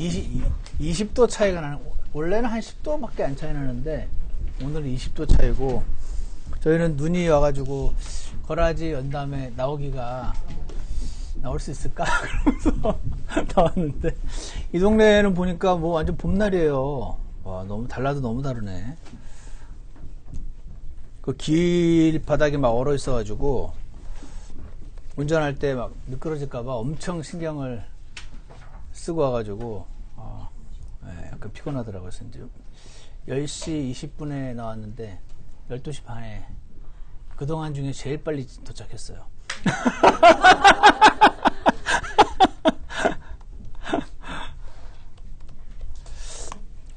20도 차이가 나는, 원래는 한 10도밖에 안 차이 나는데 오늘은 20도 차이고, 저희는 눈이 와가지고 거라지 연담에 나올 수 있을까? 그러면서 나왔는데, 이 동네에는 보니까 뭐 완전 봄날이에요. 와, 너무 너무 다르네. 그 길 바닥이 막 얼어 있어가지고 운전할 때 막 미끄러질까봐 엄청 신경을 쓰고 와가지고 네, 약간 피곤하더라고요. 이제 10시 20분에 나왔는데 12시 반에 그동안 중에 제일 빨리 도착했어요.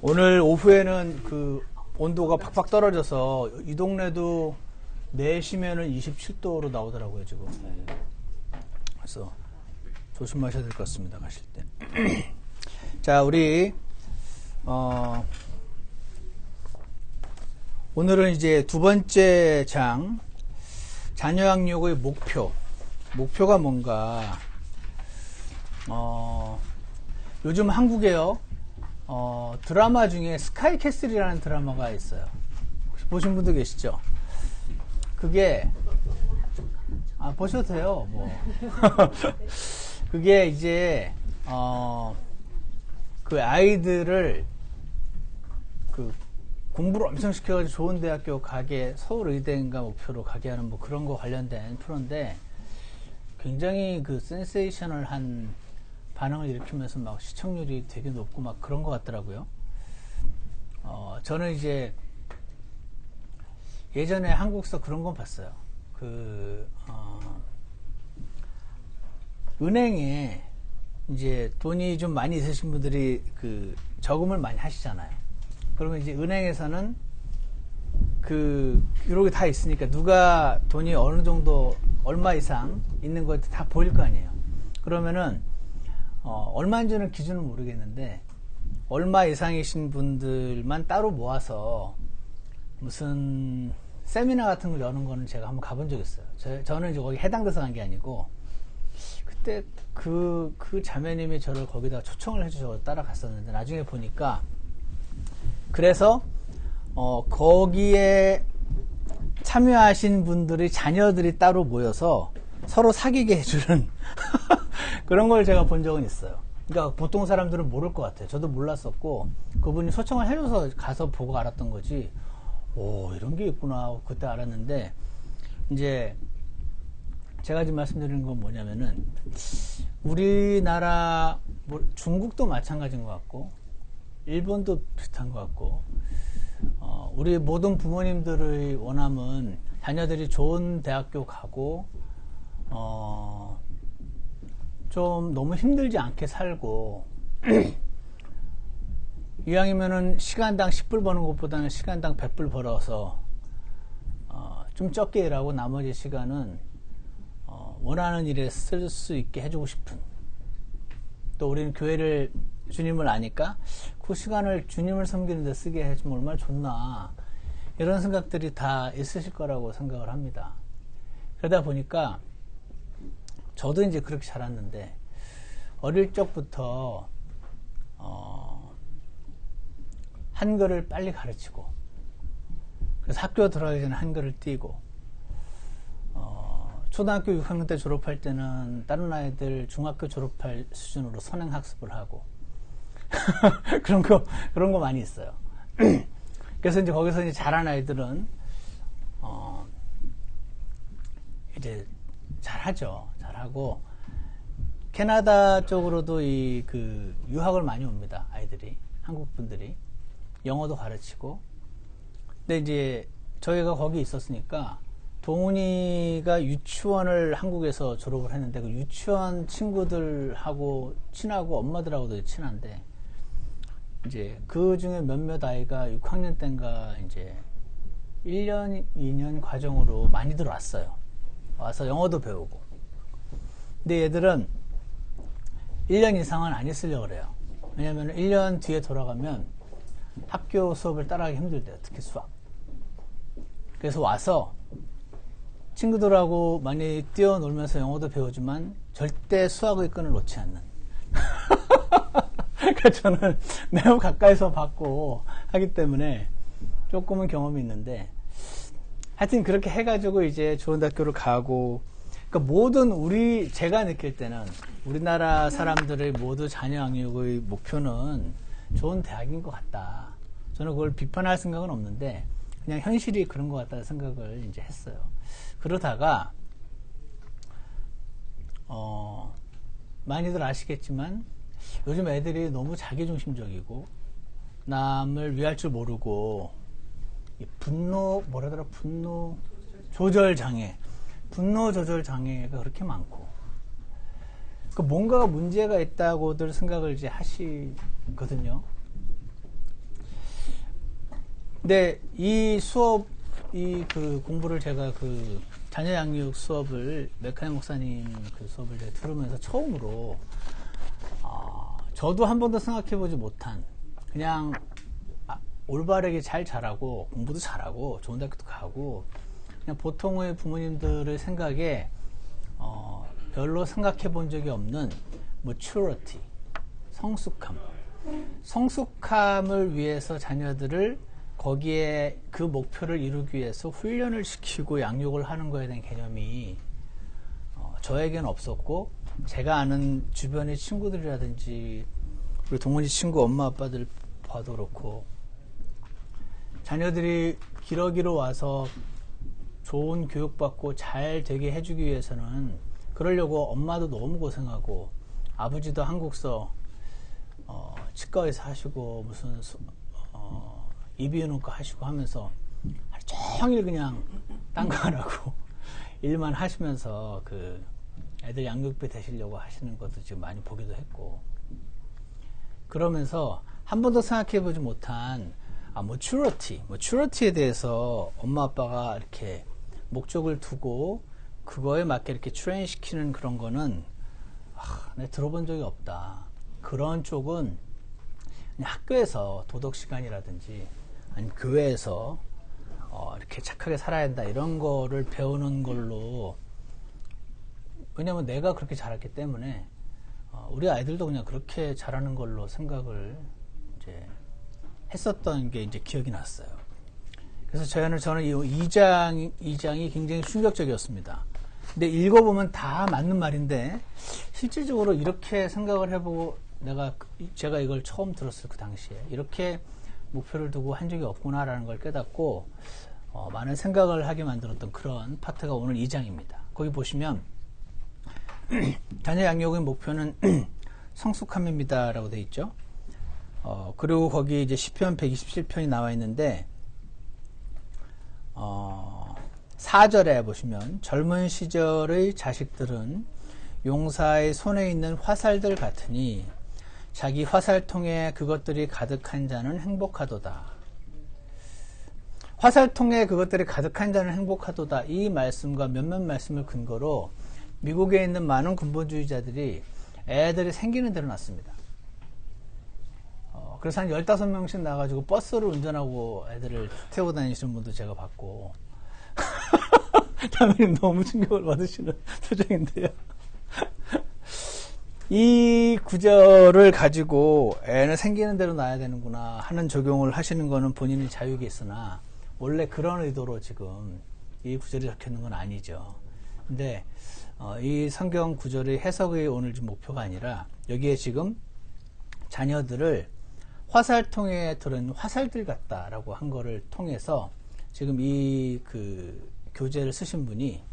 오늘 오후에는 그 온도가 팍팍 떨어져서 이 동네도 4시면은 27도로 나오더라고요, 지금. 네. 그래서 조심하셔야 될 것 같습니다, 가실 때. 자, 우리 오늘은 이제 두 번째 장, 자녀 양육의 목표가 뭔가. 요즘 한국에요, 드라마 중에 스카이캐슬이라는 드라마가 있어요. 혹시 보신 분도 계시죠? 그게, 보셔도 돼요, 뭐. 그게 이제, 그 아이들을, 그, 공부를 엄청 시켜가지고 좋은 대학교 가게, 서울의대인가 목표로 가게 하는 뭐 그런 거 관련된 프로인데, 굉장히 그 센세이셔널한 반응을 일으키면서 막 시청률이 되게 높고 막 그런 것 같더라고요. 저는 이제 예전에 한국서 그런 건 봤어요. 은행에 이제 돈이 좀 많이 있으신 분들이 그 저금을 많이 하시잖아요. 그러면 이제 은행에서는 그 기록이 다 있으니까 누가 돈이 어느 정도 얼마 이상 있는 거 다 보일 거 아니에요. 그러면은 얼마인지는 기준은 모르겠는데 얼마 이상이신 분들만 따로 모아서 무슨 세미나 같은 걸 여는 거는 제가 한번 가본 적 있어요. 저는 이제 거기 해당돼서 간 게 아니고, 그때 그 자매님이 저를 거기다 초청을 해주셔서 따라갔었는데, 나중에 보니까 그래서 거기에 참여하신 분들이 자녀들이 따로 모여서 서로 사귀게 해주는 그런 걸 제가 본 적은 있어요. 그러니까 보통 사람들은 모를 것 같아요. 저도 몰랐었고, 그분이 초청을 해줘서 가서 보고 알았던 거지, 오, 이런 게 있구나 그때 알았는데, 이제 제가 지금 말씀드리는 건 뭐냐면은, 우리나라 중국도 마찬가지인 것 같고 일본도 비슷한 것 같고, 우리 모든 부모님들의 원함은 자녀들이 좋은 대학교 가고 좀 너무 힘들지 않게 살고 이왕이면은 시간당 10불 버는 것보다는 시간당 100불 벌어서 좀 적게 일하고 나머지 시간은 원하는 일에 쓸 수 있게 해주고 싶은, 또 우리는 교회를 주님을 아니까 그 시간을 주님을 섬기는 데 쓰게 해주면 얼마나 좋나, 이런 생각들이 다 있으실 거라고 생각을 합니다. 그러다 보니까 저도 이제 그렇게 자랐는데, 어릴 적부터 한글을 빨리 가르치고, 그래서 학교 들어가기 전에 한글을 띄고, 초등학교 6학년 때 졸업할 때는 다른 아이들 중학교 졸업할 수준으로 선행학습을 하고 그런 거 많이 있어요. 그래서 이제 거기서 이제 잘한 아이들은 이제 잘하죠. 잘하고, 캐나다 쪽으로도 그 유학을 많이 옵니다. 아이들이, 한국 분들이 영어도 가르치고. 근데 이제 저희가 거기 있었으니까 동훈이가 유치원을 한국에서 졸업을 했는데, 그 유치원 친구들하고 친하고 엄마들하고도 친한데, 이제 그 중에 몇몇 아이가 6학년 때인가 이제 1년, 2년 과정으로 많이 들어왔어요. 와서 영어도 배우고. 근데 얘들은 1년 이상은 안 있으려고 그래요. 왜냐면 1년 뒤에 돌아가면 학교 수업을 따라하기 힘들대요. 특히 수학. 그래서 와서 친구들하고 많이 뛰어놀면서 영어도 배우지만 절대 수학의 끈을 놓지 않는 그러니까 저는 매우 가까이서 봤고 하기 때문에 조금은 경험이 있는데, 하여튼 그렇게 해가지고 이제 좋은 대학교를 가고, 그러니까 모든 제가 느낄 때는 우리나라 사람들의 모두 자녀 양육의 목표는 좋은 대학인 것 같다. 저는 그걸 비판할 생각은 없는데 그냥 현실이 그런 것 같다는 생각을 이제 했어요. 그러다가 많이들 아시겠지만 요즘 애들이 너무 자기중심적이고 남을 위할 줄 모르고 분노 조절 장애가 그렇게 많고, 그 뭔가가 문제가 있다고들 생각을 이제 하시거든요. 근데 이 그 공부를 제가 그 자녀 양육 수업을 메카니 목사님 그 수업을 제가 들으면서 처음으로 저도 한 번도 생각해보지 못한, 그냥 올바르게 잘 자라고 공부도 잘하고 좋은 대학교도 가고 그냥 보통의 부모님들의 생각에 별로 생각해 본 적이 없는 maturity, 성숙함을 위해서 자녀들을 거기에 그 목표를 이루기 위해서 훈련을 시키고 양육을 하는 거에 대한 개념이 저에게는 없었고, 제가 아는 주변의 친구들이라든지 우리 동원이 친구 엄마 아빠들 봐도 그렇고, 자녀들이 기러기로 와서 좋은 교육받고 잘 되게 해주기 위해서는, 그러려고 엄마도 너무 고생하고 아버지도 한국서 치과의사 하시고 무슨 이비인후과 하시고 하면서 하루 종일 그냥 딴 거 안 하고 일만 하시면서 그 애들 양육비 대시려고 하시는 것도 지금 많이 보기도 했고, 그러면서 한 번도 생각해보지 못한 maturity에 대해서 엄마 아빠가 이렇게 목적을 두고 그거에 맞게 이렇게 트레인 시키는 그런 거는 내가 들어본 적이 없다. 그런 쪽은 그냥 학교에서 도덕 시간이라든지 아니면 교회에서 이렇게 착하게 살아야 한다 이런 거를 배우는 걸로, 왜냐면 내가 그렇게 자랐기 때문에 우리 아이들도 그냥 그렇게 자라는 걸로 생각을 이제 했었던 게 이제 기억이 났어요. 그래서 저는 이 2장이 굉장히 충격적이었습니다. 근데 읽어보면 다 맞는 말인데 실질적으로 이렇게 생각을 해보고 제가 이걸 처음 들었을 그 당시에 이렇게 목표를 두고 한 적이 없구나라는 걸 깨닫고 많은 생각을 하게 만들었던 그런 파트가 오늘 2장입니다. 거기 보시면 자녀 양육의 목표는 성숙함입니다 라고 되어 있죠. 그리고 거기 이제 시편 127편이 나와 있는데 4절에 보시면 젊은 시절의 자식들은 용사의 손에 있는 화살들 같으니 자기 화살통에 그것들이 가득한 자는 행복하도다. 화살통에 그것들이 가득한 자는 행복하도다. 이 말씀과 몇몇 말씀을 근거로 미국에 있는 많은 근본주의자들이 애들이 생기는 대로 낳습니다. 그래서 한 15명씩 나가지고 버스를 운전하고 애들을 태우고 다니시는 분도 제가 봤고 당연히 너무 충격을 받으시는 표정인데요. 이 구절을 가지고 애는 생기는 대로 낳아야 되는구나 하는 적용을 하시는 거는 본인의 자유가 있으나 원래 그런 의도로 지금 이 구절이 적혀 있는 건 아니죠. 근데 이 성경 구절의 해석의 오늘 좀 목표가 아니라 여기에 지금 자녀들을 화살통에 들은 화살들 같다라고 한 거를 통해서 지금 이 그 교재를 쓰신 분이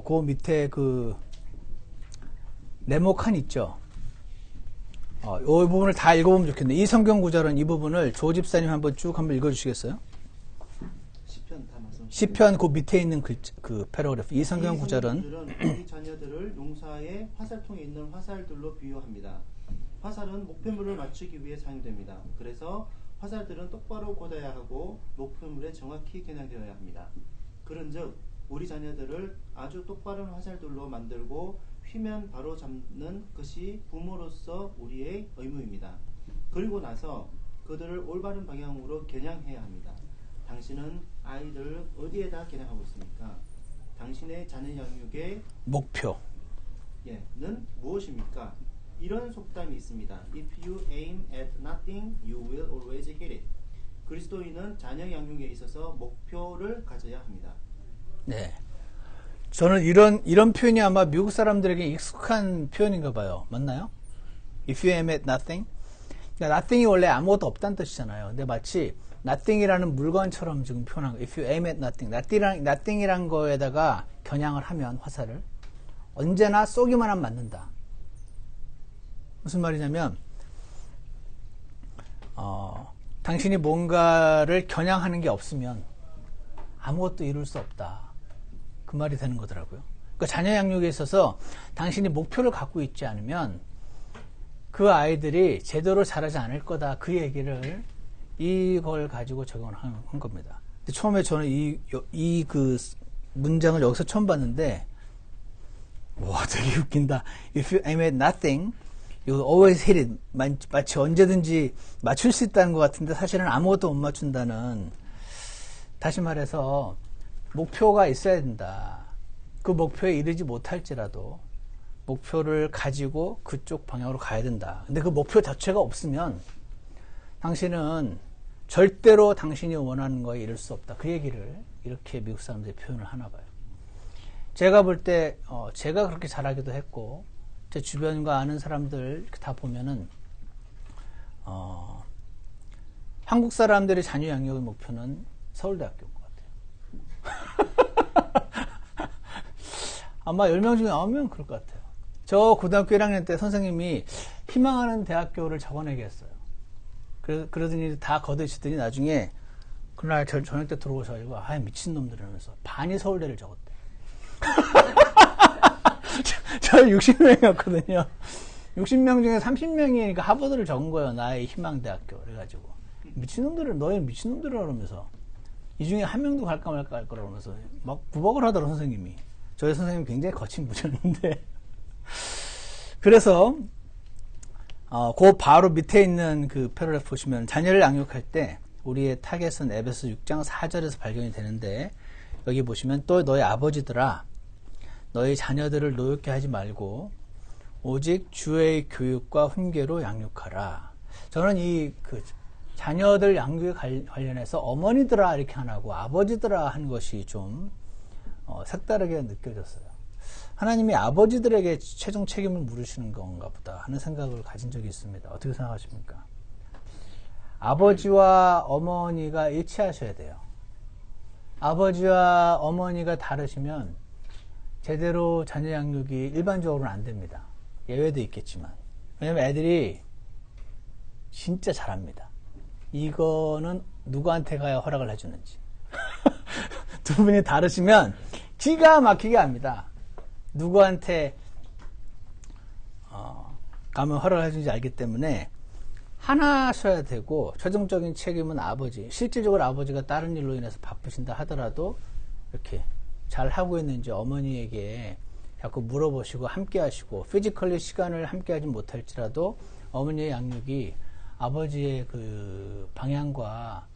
그 밑에 그 네모칸 있죠. 이 부분을 다 읽어보면 좋겠네요. 이 성경 구절은 이 부분을 조 집사님 한번 읽어주시겠어요? 시편 그 밑에 있는 그 패러그래프. 이 성경 구절은 우리 자녀들을 용사의 화살통에 있는 화살들로 비유합니다. 화살은 목표물을 맞추기 위해 사용됩니다. 그래서 화살들은 똑바로 꽂아야 하고 목표물에 정확히 겨냥되어야 합니다. 그런즉 우리 자녀들을 아주 똑바른 화살들로 만들고 휘면 바로 잡는 것이 부모로서 우리의 의무입니다. 그리고 나서 그들을 올바른 방향으로 겨냥해야 합니다. 당신은 아이들을 어디에다 겨냥하고 있습니까? 당신의 자녀 양육의 목표는 무엇입니까? 이런 속담이 있습니다. If you aim at nothing, you will always hit it. 그리스도인은 자녀 양육에 있어서 목표를 가져야 합니다. 네. 저는 이런 표현이 아마 미국 사람들에게 익숙한 표현인가 봐요. 맞나요? If you aim at nothing. 그러니까 nothing이 원래 아무것도 없다는 뜻이잖아요. 근데 마치 nothing이라는 물건처럼 지금 표현한 거예요. If you aim at nothing. nothing이란 거에다가 겨냥을 하면 화살을 언제나 쏘기만 하면 맞는다. 무슨 말이냐면 당신이 뭔가를 겨냥하는 게 없으면 아무것도 이룰 수 없다. 그 말이 되는 거더라고요. 그러니까 자녀 양육에 있어서 당신이 목표를 갖고 있지 않으면 그 아이들이 제대로 자라지 않을 거다. 그 얘기를 이걸 가지고 적용을 한 겁니다. 근데 처음에 저는 이 그 문장을 여기서 처음 봤는데 와, 되게 웃긴다. If you aim at nothing, you will always hit it. 마치 언제든지 맞출 수 있다는 것 같은데 사실은 아무것도 못 맞춘다는, 다시 말해서 목표가 있어야 된다. 그 목표에 이르지 못할지라도 목표를 가지고 그쪽 방향으로 가야 된다. 근데 그 목표 자체가 없으면 당신은 절대로 당신이 원하는 거에 이를 수 없다. 그 얘기를 이렇게 미국 사람들이 표현을 하나 봐요. 제가 볼 때 제가 그렇게 잘하기도 했고 제 주변과 아는 사람들 다 보면은 한국 사람들의 자녀 양육의 목표는 서울대학교인 것 같아요. 아마 10명 중에 9명 그럴 것 같아요. 저 고등학교 1학년 때 선생님이 희망하는 대학교를 적어내게 했어요. 그러더니 다 거두시더니 나중에 그날 저녁 때 들어오셔가지고 아, 미친놈들 이러면서 반이 서울대를 적었대. 저 60명이었거든요. 60명 중에 30명이니까 하버드를 적은 거예요. 나의 희망대학교. 그래가지고 미친놈들을, 너희 미친놈들을 하면서 이 중에 한 명도 갈까 말까 할 거라 그러면서 막 구박을 하더라고 선생님이. 저희 선생님이 굉장히 거친 분이었는데 그래서 그 바로 밑에 있는 그 패러그래프 보시면 자녀를 양육할 때 우리의 타겟은 에베소 6장 4절에서 발견이 되는데, 여기 보시면 또 너희 아버지들아 너희 자녀들을 노엽게 하지 말고 오직 주의 교육과 훈계로 양육하라. 저는 이 그 자녀들 양육에 관련해서 어머니들아 이렇게 안 하고 아버지들아 한 것이 좀 색다르게 느껴졌어요. 하나님이 아버지들에게 최종 책임을 물으시는 건가 보다 하는 생각을 가진 적이 있습니다. 어떻게 생각하십니까? 아버지와 어머니가 일치하셔야 돼요. 아버지와 어머니가 다르시면 제대로 자녀 양육이 일반적으로는 안 됩니다. 예외도 있겠지만. 왜냐면 애들이 진짜 잘합니다. 이거는 누구한테 가야 허락을 해주는지. 두 분이 다르시면 기가 막히게 합니다. 누구한테 가면 허락을 해주는지 알기 때문에 하나 하셔야 되고, 최종적인 책임은 아버지. 실질적으로 아버지가 다른 일로 인해서 바쁘신다 하더라도 이렇게 잘 하고 있는지 어머니에게 자꾸 물어보시고 함께 하시고, 피지컬리 시간을 함께 하지 못할지라도 어머니의 양육이 아버지의 그 방향과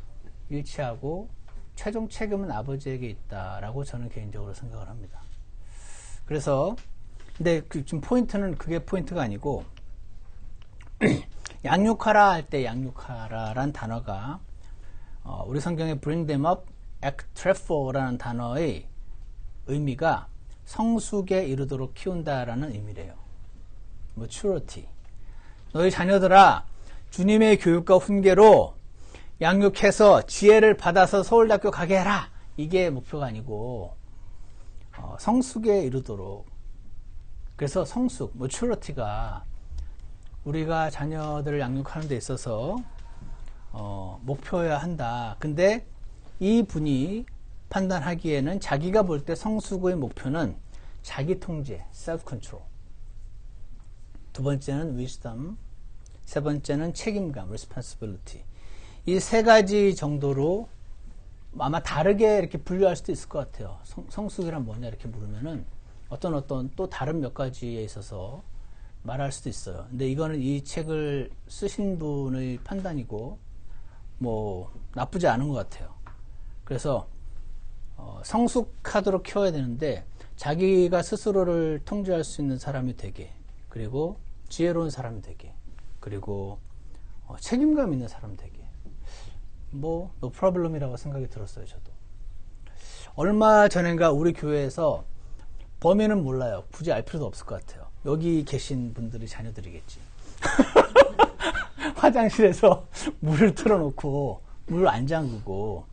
일치하고 최종 책임은 아버지에게 있다라고 저는 개인적으로 생각을 합니다. 그래서 근데 지금 포인트는 그게 포인트가 아니고 양육하라 할 때 양육하라란 단어가 우리 성경에 bring them up, ektrepho라는 단어의 의미가 성숙에 이르도록 키운다라는 의미래요. maturity. 너희 자녀들아 주님의 교육과 훈계로 양육해서 지혜를 받아서 서울대학교 가게 해라. 이게 목표가 아니고 성숙에 이르도록. 그래서 성숙, maturity가 우리가 자녀들을 양육하는 데 있어서 목표여야 한다. 근데 이 분이 판단하기에는 자기가 볼 때 성숙의 목표는 자기 통제, self-control. 두 번째는 wisdom, 세 번째는 책임감, responsibility. 이 세 가지 정도로 아마 다르게 이렇게 분류할 수도 있을 것 같아요. 성숙이란 뭐냐 이렇게 물으면은 어떤 또 다른 몇 가지에 있어서 말할 수도 있어요. 근데 이거는 이 책을 쓰신 분의 판단이고 뭐 나쁘지 않은 것 같아요. 그래서 성숙하도록 키워야 되는데 자기가 스스로를 통제할 수 있는 사람이 되게, 그리고 지혜로운 사람이 되게, 그리고 책임감 있는 사람 되게, 노 프로블럼이라고 생각이 들었어요. 저도 얼마 전인가 우리 교회에서, 범인은 몰라요, 굳이 알 필요도 없을 것 같아요, 여기 계신 분들이 자녀들이겠지. 화장실에서 물을 틀어놓고 물을 안 잠그고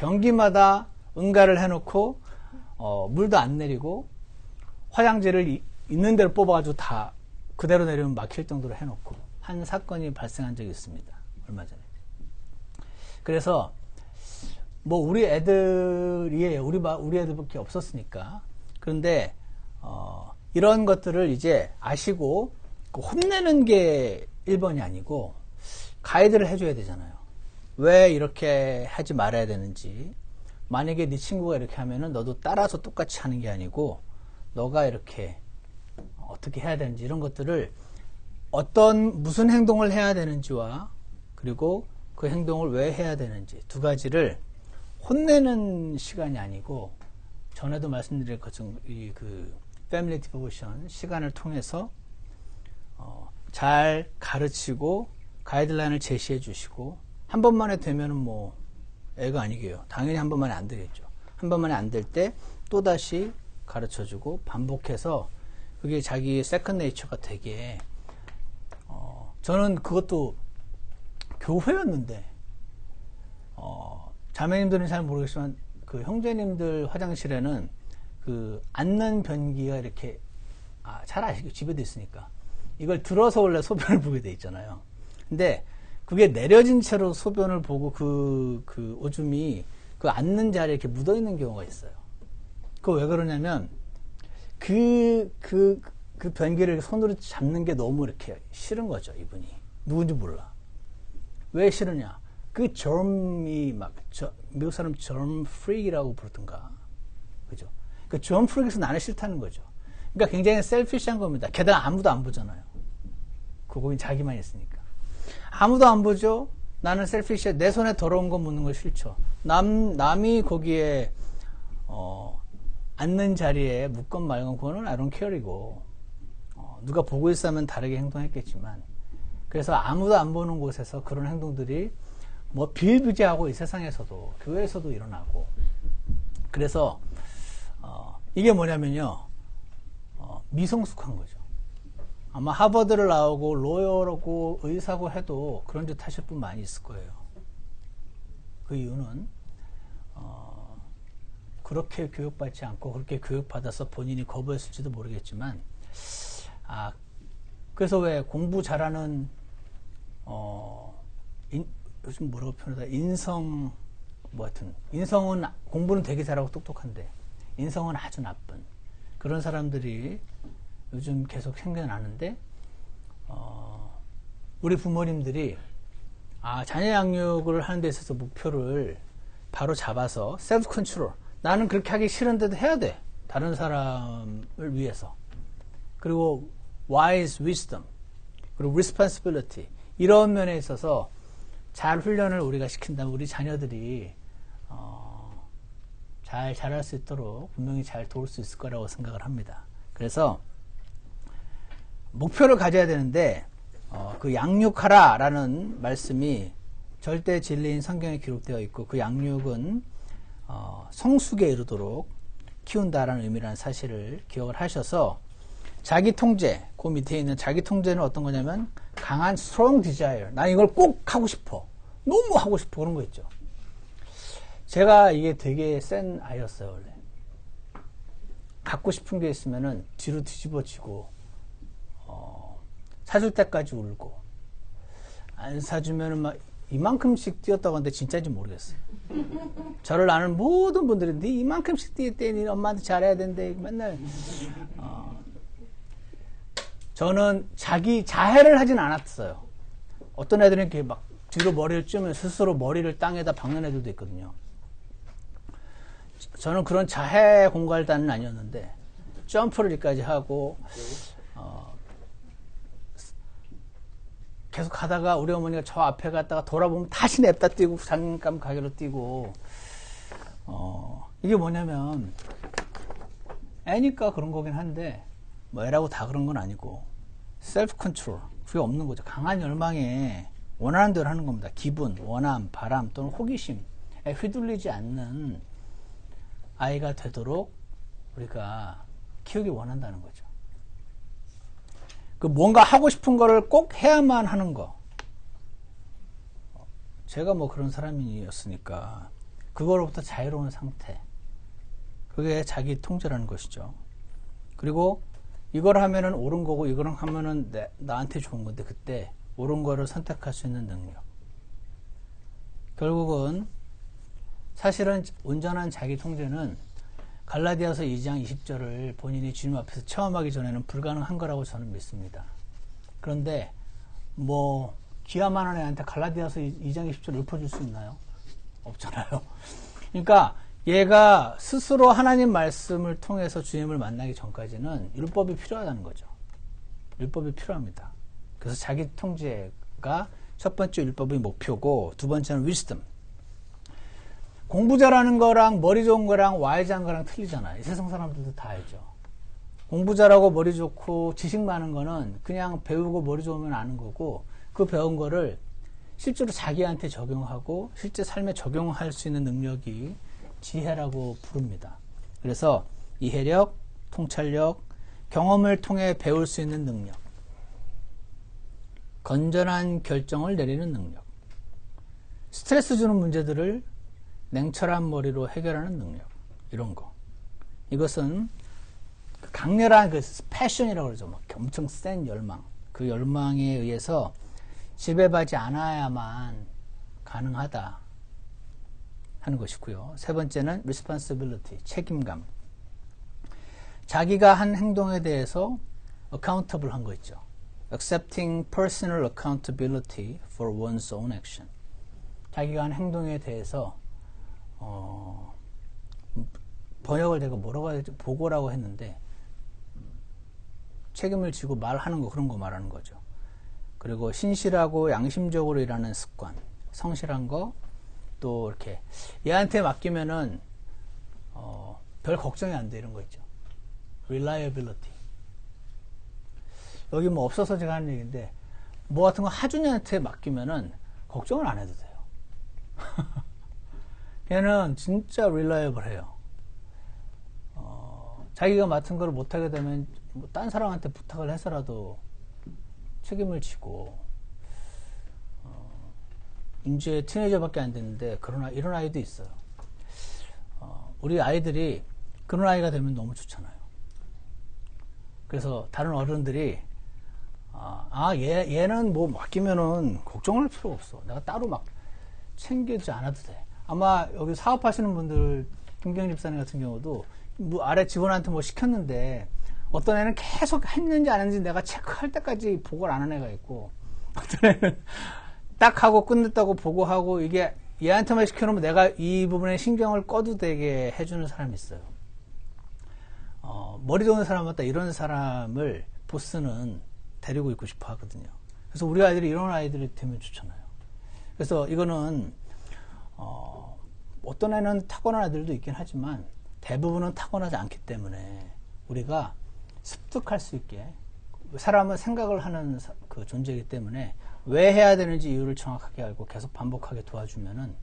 변기마다 응가를 해놓고 물도 안 내리고 화장지를 있는 대로 뽑아가지고 다 그대로 내리면 막힐 정도로 해놓고 한 사건이 발생한 적이 있습니다, 얼마 전에. 그래서 우리 애들이에요. 우리 애들밖에 없었으니까. 그런데 이런 것들을 이제 아시고 혼내는 게 1번이 아니고 가이드를 해줘야 되잖아요. 왜 이렇게 하지 말아야 되는지. 만약에 네 친구가 이렇게 하면은 너도 따라서 똑같이 하는 게 아니고 너가 이렇게 어떻게 해야 되는지, 이런 것들을 무슨 행동을 해야 되는지와 그리고 그 행동을 왜 해야 되는지 두 가지를 혼내는 시간이 아니고, 전에도 말씀드린 것처럼 그 패밀리 디보션 시간을 통해서 잘 가르치고 가이드라인을 제시해 주시고, 한 번만에 되면은 애가 아니게요. 당연히 한 번만에 안 되겠죠. 한 번만에 안 될 때 또다시 가르쳐 주고 반복해서 그게 자기의 세컨 네이처가 되게, 저는 그것도 교회였는데, 자매님들은 잘 모르겠지만 그 형제님들 화장실에는 그 앉는 변기가 이렇게, 잘 아시죠? 집에도 있으니까 이걸 들어서 원래 소변을 보게 돼 있잖아요. 근데 그게 내려진 채로 소변을 보고 그 오줌이 그 앉는 자리에 이렇게 묻어 있는 경우가 있어요. 그거 왜 그러냐면 그 변기를 손으로 잡는 게 너무 이렇게 싫은 거죠, 이분이. 누군지 몰라. 왜 싫으냐? 그 germ이 미국 사람 germ freak이라고 부르던가. 그죠? 그 germ freak에서 나는 싫다는 거죠. 그러니까 굉장히 셀피시한 겁니다. 게다가 아무도 안 보잖아요. 그거는 자기만 있으니까. 아무도 안 보죠? 나는 셀피시해. 내 손에 더러운 거 묻는 거 싫죠. 남이 거기에, 앉는 자리에 묻건 말건 그거는 I don't care이고, 누가 보고 있으면 다르게 행동했겠지만, 그래서 아무도 안 보는 곳에서 그런 행동들이 비일비재하고 이 세상에서도, 교회에서도 일어나고. 그래서, 이게 뭐냐면요, 미성숙한 거죠. 아마 하버드를 나오고 로여라고 의사고 해도 그런 짓 하실 분 많이 있을 거예요. 그 이유는 그렇게 교육받지 않고 그렇게 교육받아서 본인이 거부했을지도 모르겠지만, 그래서 왜 공부 잘하는 요즘 뭐라고 표현하다, 인성은 공부는 되게 잘하고 똑똑한데 인성은 아주 나쁜 그런 사람들이 요즘 계속 생겨나는데, 우리 부모님들이 자녀 양육을 하는 데 있어서 목표를 바로 잡아서 셀프 컨트롤, 나는 그렇게 하기 싫은데도 해야 돼, 다른 사람을 위해서. 그리고 wise wisdom, 그리고 responsibility, 이런 면에 있어서 잘 훈련을 우리가 시킨다면 우리 자녀들이 잘 자랄 수 있도록 분명히 잘 도울 수 있을 거라고 생각을 합니다. 그래서 목표를 가져야 되는데, 그 양육하라 라는 말씀이 절대 진리인 성경에 기록되어 있고, 그 양육은 성숙에 이르도록 키운다라는 의미라는 사실을 기억을 하셔서, 자기 통제, 그 밑에 있는 자기 통제는 어떤 거냐면 강한 strong desire, 난 이걸 꼭 하고 싶어, 너무 하고 싶어, 그런 거 있죠. 제가 이게 되게 센 아이였어요. 원래 갖고 싶은 게 있으면은 뒤로 뒤집어지고, 사줄 때까지 울고, 안 사주면은 막 이만큼씩 뛰었다고 하는데 진짜인지 모르겠어요. 저를 아는 모든 분들이 네 이만큼씩 뛰었대니 엄마한테 잘해야 된대, 맨날. 저는 자기 자해를 하진 않았어요. 어떤 애들은 이렇게 막 뒤로 머리를 찌면 스스로 머리를 땅에다 박는 애들도 있거든요. 저는 그런 자해 공갈단은 아니었는데, 점프를 여기까지 하고, 계속 가다가 우리 어머니가 저 앞에 갔다가 돌아보면 다시 냅다 뛰고, 장난감 가게로 뛰고, 이게 뭐냐면, 애니까 그런 거긴 한데, 애라고 다 그런 건 아니고, 셀프 컨트롤, 그게 없는 거죠. 강한 열망에 원하는 대로 하는 겁니다. 기분, 원함, 바람 또는 호기심에 휘둘리지 않는 아이가 되도록 우리가 키우기 원한다는 거죠. 그 뭔가 하고 싶은 거를 꼭 해야만 하는 거. 제가 뭐 그런 사람이었으니까 그거로부터 자유로운 상태. 그게 자기 통제라는 것이죠. 그리고 이걸 하면은 옳은 거고 이걸 하면은 나한테 좋은 건데 그때 옳은 거를 선택할 수 있는 능력. 결국은 사실은 온전한 자기 통제는 갈라디아서 2장 20절을 본인이 주님 앞에서 체험하기 전에는 불가능한 거라고 저는 믿습니다. 그런데 뭐 기아만한 애한테 갈라디아서 2장 20절을 읊어줄 수 있나요? 없잖아요. 그러니까 얘가 스스로 하나님 말씀을 통해서 주님을 만나기 전까지는 율법이 필요하다는 거죠. 율법이 필요합니다. 그래서 자기 통제가 첫 번째 율법의 목표고, 두 번째는 wisdom. 공부 잘하는 거랑 머리 좋은 거랑 와이즈한 거랑 틀리잖아요. 이 세상 사람들도 다 알죠. 공부 잘하고 머리 좋고 지식 많은 거는 그냥 배우고 머리 좋으면 아는 거고, 그 배운 거를 실제로 자기한테 적용하고 실제 삶에 적용할 수 있는 능력이 지혜라고 부릅니다. 그래서 이해력, 통찰력, 경험을 통해 배울 수 있는 능력, 건전한 결정을 내리는 능력, 스트레스 주는 문제들을 냉철한 머리로 해결하는 능력, 이런 거. 이것은 강렬한 그 패션이라고 그러죠. 막 엄청 센 열망. 그 열망에 의해서 지배받지 않아야만 가능하다 하는 것이고요. 세 번째는 responsibility, 책임감. 자기가 한 행동에 대해서 accountable 한 거 있죠. accepting personal accountability for one's own action. 자기가 한 행동에 대해서 번역을 제가 뭐라고 해야 되지? 보고라고 했는데 책임을 지고 말하는 거, 그런 거 말하는 거죠. 그리고 신실하고 양심적으로 일하는 습관, 성실한 거, 또 이렇게 얘한테 맡기면은 별 걱정이 안 돼, 이런 거 있죠. reliability. 여기 뭐 없어서 제가 하는 얘기인데 뭐 같은 거 하준이한테 맡기면은 걱정을 안 해도 돼요. 걔는 진짜 reliable 해요. 자기가 맡은 걸 못하게 되면 뭐 딴 사람한테 부탁을 해서라도 책임을 지고, 이제 티네이저밖에 안 됐는데 이런 아이도 있어요. 우리 아이들이 그런 아이가 되면 너무 좋잖아요. 그래서 다른 어른들이 얘는 뭐 맡기면은 걱정할 필요가 없어. 내가 따로 막 챙기지 않아도 돼. 아마 여기 사업하시는 분들, 김경 집사님 같은 경우도 뭐 아래 직원한테 뭐 시켰는데 어떤 애는 계속 했는지 안 했는지 내가 체크할 때까지 보고를 안 하는 애가 있고, 어떤 애는 딱 하고 끝냈다고 보고하고, 이게 얘한테만 시켜놓으면 내가 이 부분에 신경을 꺼도 되게 해주는 사람이 있어요. 머리 좋은 사람마다 이런 사람을 보스는 데리고 있고 싶어 하거든요. 그래서 우리 아이들이 이런 아이들이 되면 좋잖아요. 그래서 이거는 어떤 애는 타고난 아이들도 있긴 하지만 대부분은 타고나지 않기 때문에 우리가 습득할 수 있게, 사람은 생각을 하는 그 존재이기 때문에 왜 해야 되는지 이유를 정확하게 알고 계속 반복하게 도와주면은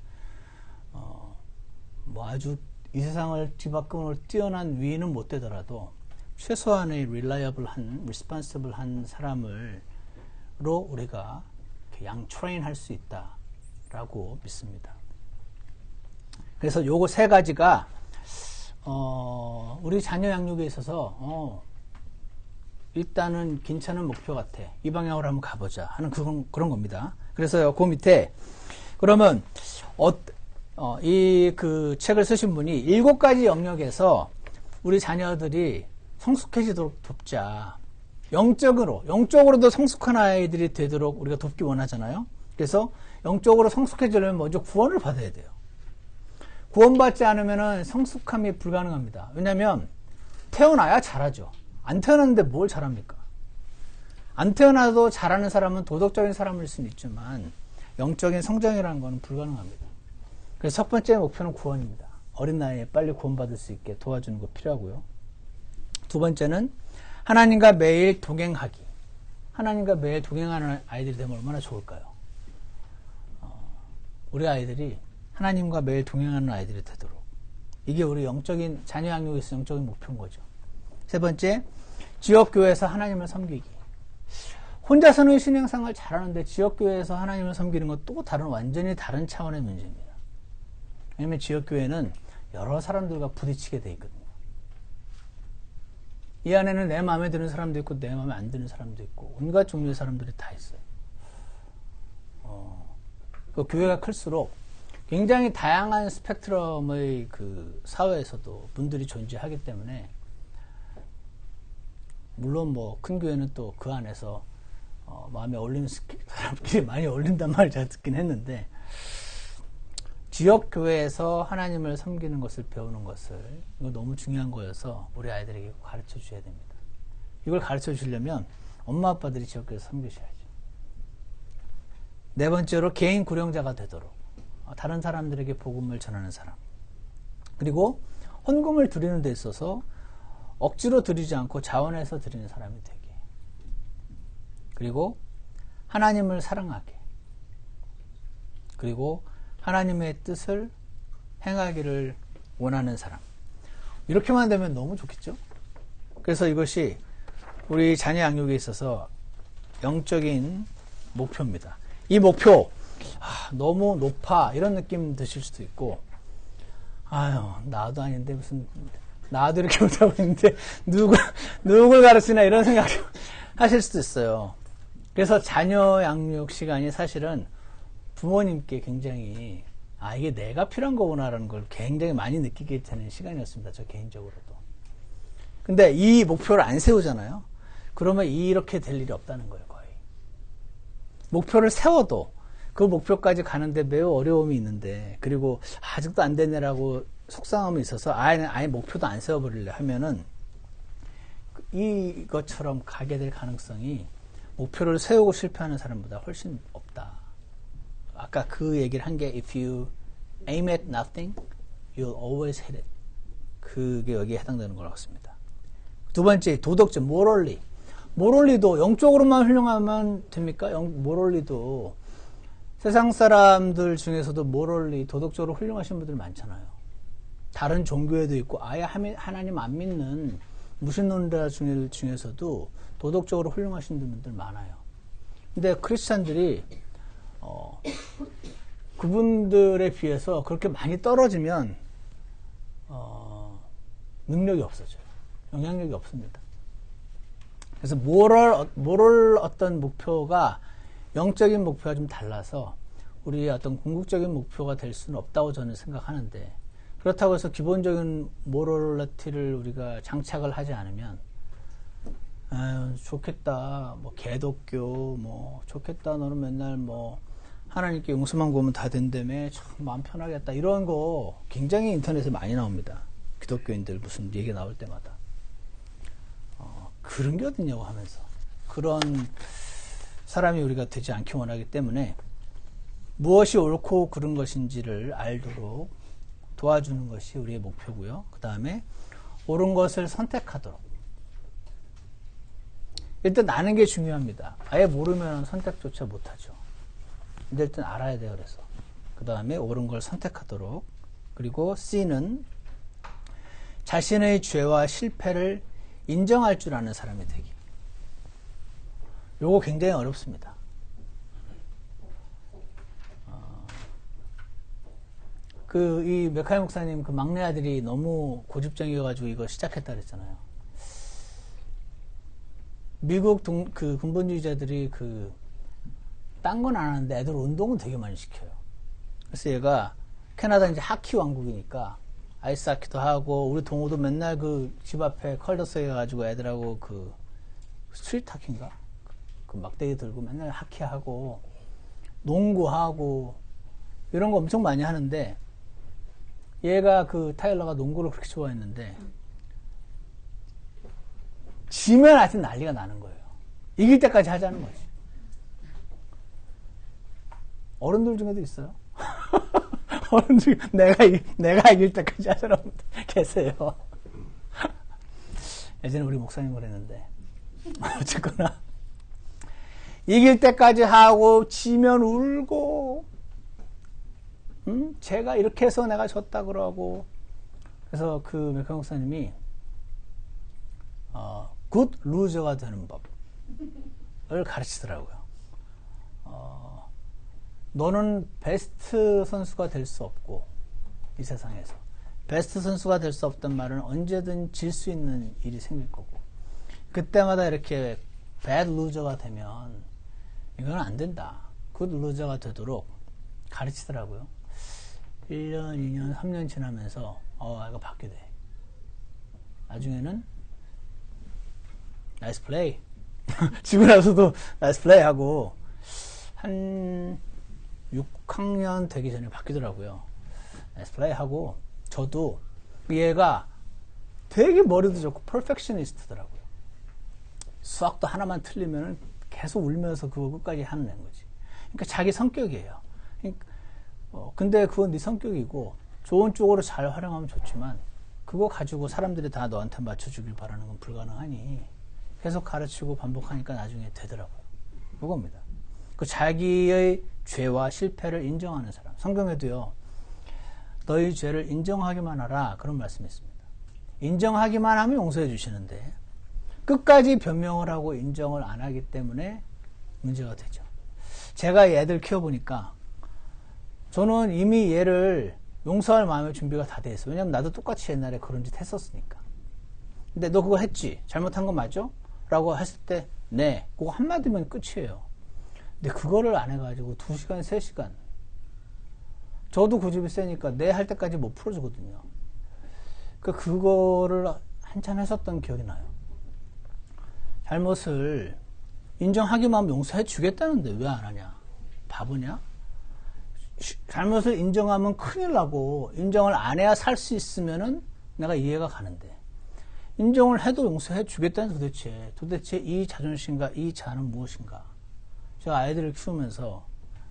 뭐 아주 이 세상을 뒤바꿈으로 뛰어난 위인은 못 되더라도 최소한의 reliable한, responsible한 사람으로 우리가 양트레인할 수 있다라고 믿습니다. 그래서 요거 세 가지가 우리 자녀 양육에 있어서 일단은 괜찮은 목표 같아. 이 방향으로 한번 가보자 하는 그런 겁니다. 그래서요, 그 밑에 그러면 이 그 책을 쓰신 분이 7가지 영역에서 우리 자녀들이 성숙해지도록 돕자. 영적으로도 성숙한 아이들이 되도록 우리가 돕기 원하잖아요. 그래서 영적으로 성숙해지려면 먼저 구원을 받아야 돼요. 구원받지 않으면 성숙함이 불가능합니다. 왜냐하면 태어나야 잘하죠. 안 태어났는데 뭘 잘합니까? 안 태어나도 잘하는 사람은 도덕적인 사람일 수는 있지만 영적인 성장이라는 것은 불가능합니다. 그래서 첫 번째 목표는 구원입니다. 어린 나이에 빨리 구원받을 수 있게 도와주는 거 필요하고요. 두 번째는 하나님과 매일 동행하기. 하나님과 매일 동행하는 아이들이 되면 얼마나 좋을까요? 우리 아이들이 하나님과 매일 동행하는 아이들이 되도록. 이게 우리 영적인 자녀 양육에서 영적인 목표인 거죠. 세 번째, 지역교회에서 하나님을 섬기기. 혼자서는 신앙생활 잘하는데 지역교회에서 하나님을 섬기는 건 또 완전히 다른 차원의 문제입니다. 왜냐하면 지역교회는 여러 사람들과 부딪히게 돼 있거든요. 이 안에는 내 마음에 드는 사람도 있고 내 마음에 안 드는 사람도 있고 온갖 종류의 사람들이 다 있어요. 그 교회가 클수록 굉장히 다양한 스펙트럼의 그 사회에서도 분들이 존재하기 때문에, 물론 뭐 큰 교회는 또 그 안에서 마음에 어울리는 사람끼리 많이 어울린단 말을 제가 듣긴 했는데, 지역 교회에서 하나님을 섬기는 것을 배우는 것을, 이거 너무 중요한 거여서 우리 아이들에게 가르쳐 줘야 됩니다. 이걸 가르쳐 주려면 엄마 아빠들이 지역 교회에서 섬기셔야죠. 네 번째로 개인 구령자가 되도록 다른 사람들에게 복음을 전하는 사람. 그리고 헌금을 드리는 데 있어서 억지로 드리지 않고 자원해서 드리는 사람이 되게. 그리고 하나님을 사랑하게. 그리고 하나님의 뜻을 행하기를 원하는 사람. 이렇게만 되면 너무 좋겠죠? 그래서 이것이 우리 자녀 양육에 있어서 영적인 목표입니다. 이 목표, 너무 높아, 이런 느낌 드실 수도 있고, 아유, 나도 아닌데, 무슨, 나도 이렇게 못하고 있는데, 누굴 가르치나, 이런 생각 하실 수도 있어요. 그래서 자녀 양육 시간이 사실은 부모님께 굉장히, 이게 내가 필요한 거구나라는 걸 굉장히 많이 느끼게 되는 시간이었습니다. 저 개인적으로도. 근데 이 목표를 안 세우잖아요. 그러면 이렇게 될 일이 없다는 거예요, 거의. 목표를 세워도 그 목표까지 가는데 매우 어려움이 있는데, 그리고 아직도 안 되네라고 속상함이 있어서 아예 목표도 안 세워버리려 하면은 이것처럼 가게 될 가능성이 목표를 세우고 실패하는 사람보다 훨씬 없다. 아까 그 얘기를 한 게 if you aim at nothing, you'll always hit it. 그게 여기에 해당되는 것 같습니다. 두 번째, 도덕적, morally. morally도 영적으로만 훌륭하면 됩니까? morally도 세상 사람들 중에서도 morally, 도덕적으로 훌륭하신 분들 많잖아요. 다른 종교에도 있고 아예 하나님 안 믿는 무신론자 중에서도 도덕적으로 훌륭하신 분들 많아요. 근데 크리스찬들이 그분들에 비해서 그렇게 많이 떨어지면 능력이 없어져요. 영향력이 없습니다. 그래서 모럴 어떤 목표가 영적인 목표가 좀 달라서 우리의 어떤 궁극적인 목표가 될 수는 없다고 저는 생각하는데, 그렇다고 해서 기본적인 모럴리티를 우리가 장착을 하지 않으면 좋겠다, 뭐 개독교, 뭐 좋겠다, 너는 맨날 뭐 하나님께 용서만 구하면 다 된다며, 참 마음 편하겠다, 이런 거 굉장히 인터넷에 많이 나옵니다. 기독교인들 무슨 얘기 나올 때마다 그런 게 어딨냐고 하면서, 그런 사람이 우리가 되지 않기 원하기 때문에 무엇이 옳고 그른 것인지를 알도록 도와주는 것이 우리의 목표고요. 그 다음에 옳은 것을 선택하도록. 일단 아는 게 중요합니다. 아예 모르면 선택조차 못하죠. 근데 일단 알아야 돼요. 그래서 그 다음에 옳은 걸 선택하도록. 그리고 C는 자신의 죄와 실패를 인정할 줄 아는 사람이 되기. 요거 굉장히 어렵습니다. 이 메카이 목사님 그 막내 아들이 너무 고집쟁이여가지고 이거 시작했다 그랬잖아요. 미국 그 근본주의자들이 딴 건 안 하는데 애들 운동은 되게 많이 시켜요. 그래서 얘가 캐나다 이제 하키 왕국이니까 아이스 하키도 하고, 우리 동호도 맨날 집 앞에 컬더스에 가가지고 애들하고 스트리트 하키인가? 그 막대기 들고 맨날 하키하고, 농구하고, 이런 거 엄청 많이 하는데, 얘가 타일러가 농구를 그렇게 좋아했는데, 지면 하여튼 난리가 나는 거예요. 이길 때까지 하자는 거지. 어른들 중에도 있어요. 어른들 내가 이길 때까지 하자는 분들 계세요. 예전에 우리 목사님 그랬는데, 어쨌거나 이길 때까지 하고 지면 울고 제가 이렇게 해서 내가 졌다 그러고. 그래서 그 맥커 목사님이 굿 루저가 되는 법을 가르치더라고요. 너는 베스트 선수가 될 수 없고, 이 세상에서 베스트 선수가 될 수 없단 말은 언제든 질 수 있는 일이 생길 거고, 그때마다 이렇게 배드 루저가 되면 이건 안 된다. 굿 루저가 되도록 가르치더라고요. 1년, 2년, 3년 지나면서 이거 바뀌게 돼. 나중에는 나이스 플레이 지고 나서도 나이스 플레이 하고 한 6학년 되기 전에 바뀌더라고요. 나이스 플레이 하고, 저도 얘가 되게 머리도 좋고 퍼펙셔니스트더라고요. 수학도 하나만 틀리면 계속 울면서 그거 끝까지 하는 거지. 그러니까 자기 성격이에요. 근데 그건 네 성격이고 좋은 쪽으로 잘 활용하면 좋지만 그거 가지고 사람들이 다 너한테 맞춰주길 바라는 건 불가능하니 계속 가르치고 반복하니까 나중에 되더라고요. 그겁니다. 그 자기의 죄와 실패를 인정하는 사람. 성경에도요, 너희 죄를 인정하기만 하라, 그런 말씀이 있습니다. 인정하기만 하면 용서해 주시는데 끝까지 변명을 하고 인정을 안 하기 때문에 문제가 되죠. 제가 애들 키워보니까 저는 이미 얘를 용서할 마음의 준비가 다 돼 있어요. 왜냐면 나도 똑같이 옛날에 그런 짓 했었으니까. 근데 너 그거 했지? 잘못한 거 맞아? 라고 했을 때 네, 그거 한마디면 끝이에요. 근데 그거를 안 해가지고 2시간, 3시간. 저도 고집이 세니까 네 할 때까지 못 풀어주거든요. 그거를 한참 했었던 기억이 나요. 잘못을 인정하기만 하면 용서해 주겠다는데 왜 안 하냐? 바보냐? 잘못을 인정하면 큰일 나고, 인정을 안 해야 살 수 있으면은 내가 이해가 가는데, 인정을 해도 용서해 주겠다는 도대체 이 자존심과 이 자는 무엇인가? 제가 아이들을 키우면서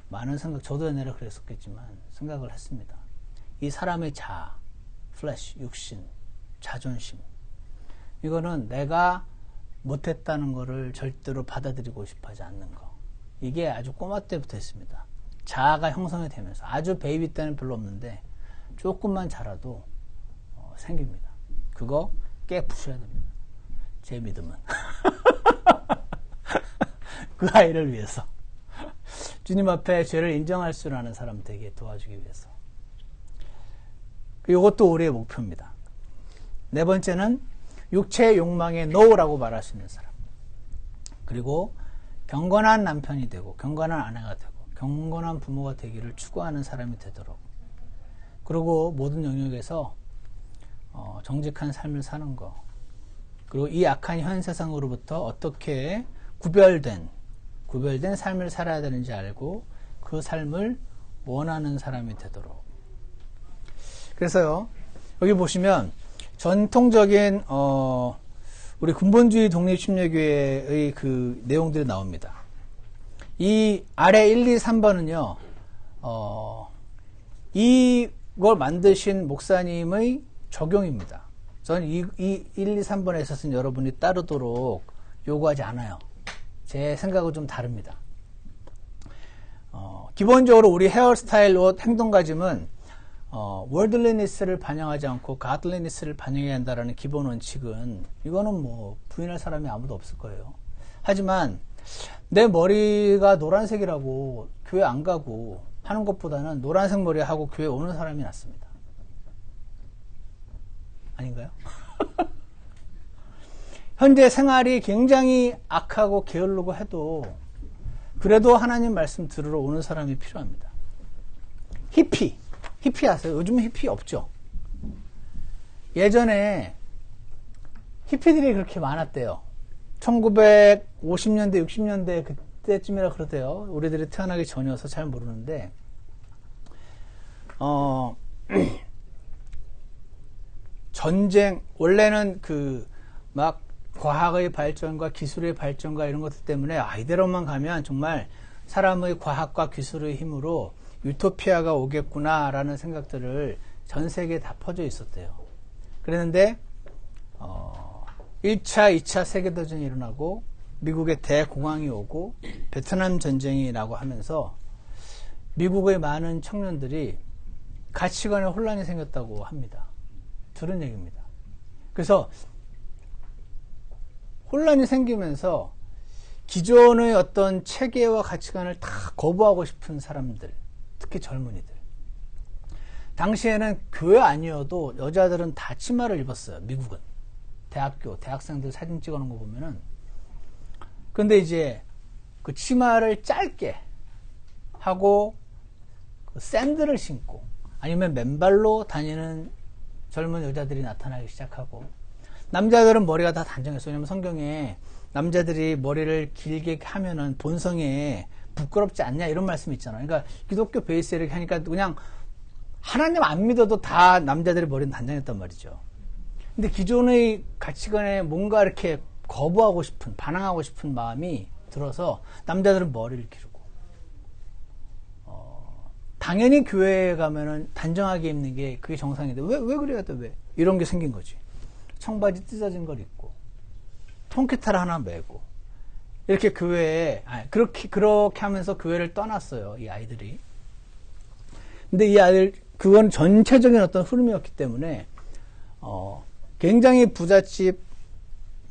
많은 생각, 저도 옛날에 그랬었겠지만 생각을 했습니다. 이 사람의 자아, 플래시, 육신, 자존심, 이거는 내가 못했다는 거를 절대로 받아들이고 싶어 하지 않는 거. 이게 아주 꼬마 때부터 했습니다. 자아가 형성이 되면서, 아주 베이비 때는 별로 없는데 조금만 자라도 생깁니다. 그거 깨부셔야 됩니다. 제 믿음은. 그 아이를 위해서, 주님 앞에 죄를 인정할 줄 아는 사람 되게 도와주기 위해서. 이것도 우리의 목표입니다. 네 번째는 육체의 욕망에 NO라고 말할 수 있는 사람. 그리고 경건한 남편이 되고 경건한 아내가 되고 경건한 부모가 되기를 추구하는 사람이 되도록, 그리고 모든 영역에서 정직한 삶을 사는 거, 그리고 이 악한 현 세상으로부터 어떻게 구별된 삶을 살아야 되는지 알고 그 삶을 원하는 사람이 되도록. 그래서요, 여기 보시면 전통적인 우리 근본주의 독립침례교회의 그 내용들이 나옵니다. 이 아래 1, 2, 3번은요, 이걸 만드신 목사님의 적용입니다. 저는 이 1, 2, 3번에 있어서는 여러분이 따르도록 요구하지 않아요. 제 생각은 좀 다릅니다. 기본적으로 우리 헤어스타일, 옷, 행동가짐은 월들리니스를 반영하지 않고 가들리니스를 반영해야 한다는 기본 원칙은, 이거는 뭐 부인할 사람이 아무도 없을 거예요. 하지만 내 머리가 노란색이라고 교회 안 가고 하는 것보다는 노란색 머리 하고 교회 오는 사람이 낫습니다. 아닌가요? 현재 생활이 굉장히 악하고 게으르고 해도 그래도 하나님 말씀 들으러 오는 사람이 필요합니다. 히피 아세요? 요즘은 히피 없죠? 예전에 히피들이 그렇게 많았대요. 1950년대, 60년대 그때쯤이라 그러대요. 우리들이 태어나기 전이어서 잘 모르는데, 전쟁, 원래는 막 과학의 발전과 기술의 발전과 이런 것들 때문에 이대로만 가면 정말 사람의 과학과 기술의 힘으로 유토피아가 오겠구나라는 생각들을 전 세계에 다 퍼져 있었대요. 그랬는데 1차, 2차 세계대전이 일어나고 미국에 대공황이 오고 베트남 전쟁이 나고 하면서 미국의 많은 청년들이 가치관에 혼란이 생겼다고 합니다. 들은 얘기입니다. 그래서 혼란이 생기면서 기존의 어떤 체계와 가치관을 다 거부하고 싶은 사람들, 특히 젊은이들. 당시에는 교회 아니어도 여자들은 다 치마를 입었어요. 미국은. 대학생들 사진 찍어놓은 거 보면은. 근데 이제 그 치마를 짧게 하고 그 샌들을 신고 아니면 맨발로 다니는 젊은 여자들이 나타나기 시작하고, 남자들은 머리가 다 단정했어요. 왜냐면 성경에 남자들이 머리를 길게 하면은 본성에 부끄럽지 않냐 이런 말씀이 있잖아요. 그러니까 기독교 베이스에 이렇게 하니까 그냥 하나님 안 믿어도 다 남자들의 머리는 단정했단 말이죠. 근데 기존의 가치관에 뭔가 이렇게 거부하고 싶은, 반항하고 싶은 마음이 들어서 남자들은 머리를 기르고, 당연히 교회에 가면은 단정하게 입는 게 그게 정상인데 왜 그래야 돼? 왜? 이런 게 생긴 거지. 청바지 찢어진 걸 입고 통기타를 하나 메고 이렇게 교회에 그렇게 하면서 교회를 떠났어요. 이 아이들이. 근데 이 아이들 그건 전체적인 어떤 흐름이었기 때문에 굉장히 부잣집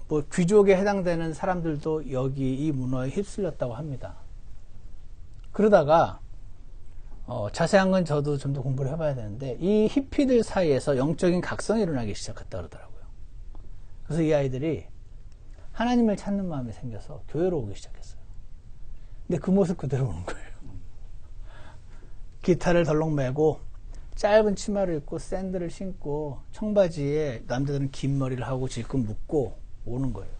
뭐 귀족에 해당되는 사람들도 여기 이 문화에 휩쓸렸다고 합니다. 그러다가 자세한 건 저도 좀 더 공부를 해봐야 되는데 이 히피들 사이에서 영적인 각성이 일어나기 시작했다 그러더라고요. 그래서 이 아이들이 하나님을 찾는 마음이 생겨서 교회로 오기 시작했어요. 근데 그 모습 그대로 오는 거예요. 기타를 덜렁 메고 짧은 치마를 입고 샌들을 신고 청바지에 남자들은 긴 머리를 하고 질끈 묶고 오는 거예요.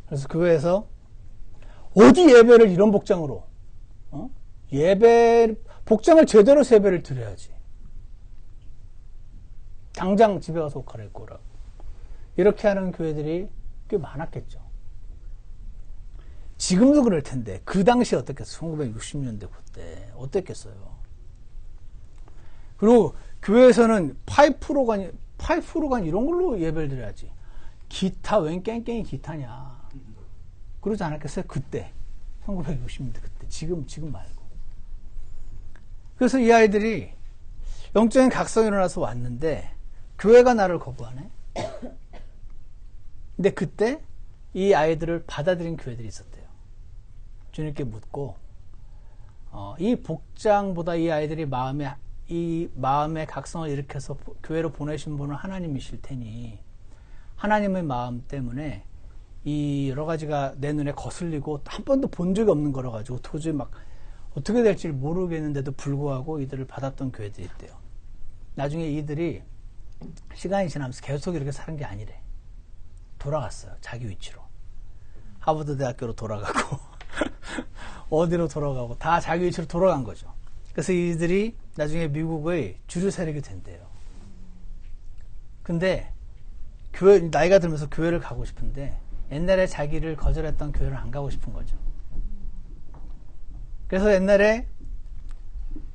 그래서 교회에서 어디 예배를 이런 복장으로 복장을 제대로 해서 예배를 드려야지. 당장 집에 가서 옷 갈아입고 오라고. 이렇게 하는 교회들이 꽤 많았겠죠. 지금도 그럴 텐데 그 당시 어떻겠어요? 1960년대 그때 어땠겠어요? 그리고 교회에서는 파이프로간 이런 걸로 예배를 드려야지. 기타 웬 깽깽이 기타냐. 그러지 않았겠어요? 그때 1960년대 그때 지금 말고. 그래서 이 아이들이 영적인 각성이 일어나서 왔는데 교회가 나를 거부하네. 근데 그때 이 아이들을 받아들인 교회들이 있었대요. 주님께 묻고 이 복장보다 이 아이들이 마음의 각성을 일으켜서 교회로 보내신 분은 하나님이실 테니 하나님의 마음 때문에 이 여러 가지가 내 눈에 거슬리고 한 번도 본 적이 없는 거라 가지고 도저히 막 어떻게 될지 모르겠는데도 불구하고 이들을 받았던 교회들이 있대요. 나중에 이들이 시간이 지나면서 계속 이렇게 사는 게 아니래. 돌아갔어요. 자기 위치로. 하버드 대학교로 돌아가고 어디로 돌아가고 다 자기 위치로 돌아간 거죠. 그래서 이들이 나중에 미국의 주류 세력이 된대요. 근데 나이가 들면서 교회를 가고 싶은데 옛날에 자기를 거절했던 교회를 안 가고 싶은 거죠. 그래서 옛날에